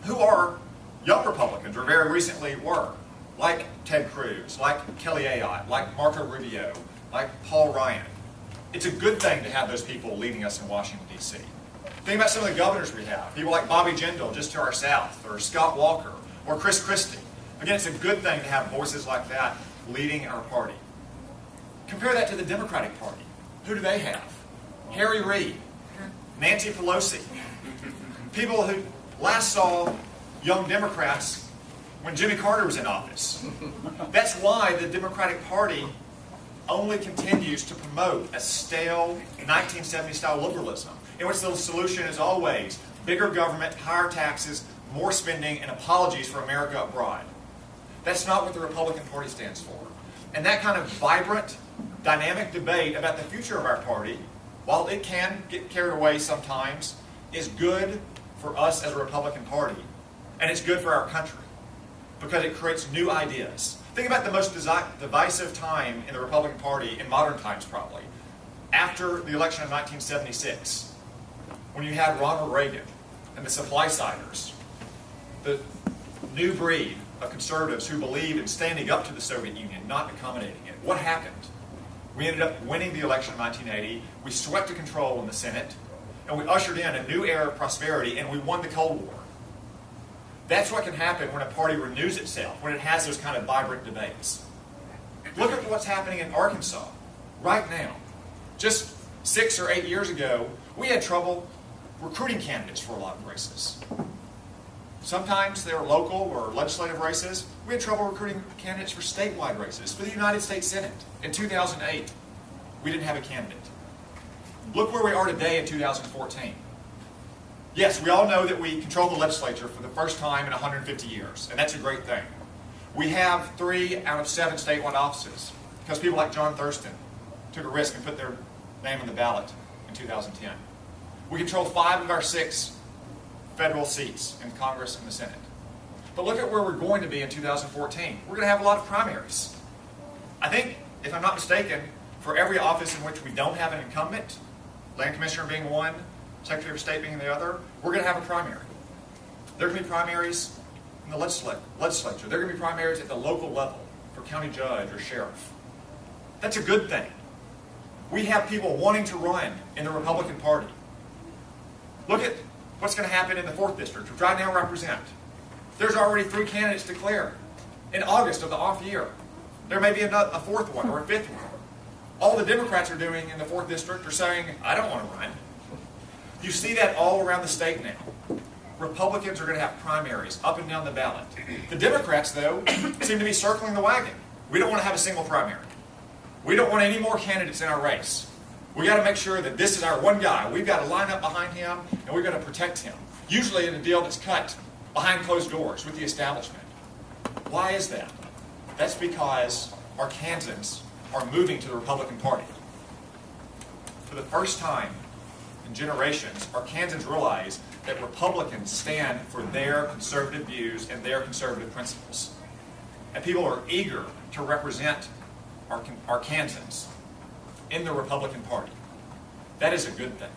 who are young Republicans, or very recently were, like Ted Cruz, like Kelly Ayotte, like Marco Rubio, like Paul Ryan. It's a good thing to have those people leading us in Washington, D.C. Think about some of the governors we have, people like Bobby Jindal just to our south, or Scott Walker, or Chris Christie. Again, it's a good thing to have voices like that leading our party. Compare that to the Democratic Party. Who do they have? Harry Reid, Nancy Pelosi. People who last saw young Democrats when Jimmy Carter was in office. That's why the Democratic Party only continues to promote a stale 1970s-style liberalism, in which the solution is always bigger government, higher taxes, more spending, and apologies for America abroad. That's not what the Republican Party stands for. And that kind of vibrant, dynamic debate about the future of our party, while it can get carried away sometimes, is good for us as a Republican Party, and it's good for our country, because it creates new ideas. Think about the most divisive time in the Republican Party, in modern times probably, after the election of 1976, when you had Ronald Reagan and the supply-siders, the new breed of conservatives who believed in standing up to the Soviet Union, not accommodating it. What happened? We ended up winning the election in 1980, we swept to control in the Senate, and we ushered in a new era of prosperity, and we won the Cold War. That's what can happen when a party renews itself, when it has those kind of vibrant debates. Look at what's happening in Arkansas right now. Just 6 or 8 years ago, we had trouble recruiting candidates for a lot of races. Sometimes they were local or legislative races. We had trouble recruiting candidates for statewide races. For the United States Senate in 2008, we didn't have a candidate. Look where we are today in 2014. Yes, we all know that we control the legislature for the first time in 150 years, and that's a great thing. We have 3 out of 7 statewide offices, because people like John Thurston took a risk and put their name on the ballot in 2010. We control 5 of our 6 federal seats in Congress and the Senate. But look at where we're going to be in 2014. We're going to have a lot of primaries. I think, if I'm not mistaken, for every office in which we don't have an incumbent, Land Commissioner being one, Secretary of State being the other, we're going to have a primary. There are going to be primaries in the legislature. There are going to be primaries at the local level for county judge or sheriff. That's a good thing. We have people wanting to run in the Republican Party. Look at what's going to happen in the 4th District, which I now represent. There's already 3 candidates declared. In August of the off year, there may be a 4th one or a 5th one. All the Democrats are doing in the 4th District are saying, I don't want to run. You see that all around the state now. Republicans are going to have primaries up and down the ballot. The Democrats, though, seem to be circling the wagon. We don't want to have a single primary. We don't want any more candidates in our race. We got to make sure that this is our one guy. We've got to line up behind him, and we've got to protect him. Usually in a deal that's cut behind closed doors with the establishment. Why is that? That's because Arkansans are moving to the Republican Party. For the first time in generations, Arkansans realize that Republicans stand for their conservative views and their conservative principles. And people are eager to represent Arkansans in the Republican Party. That is a good thing.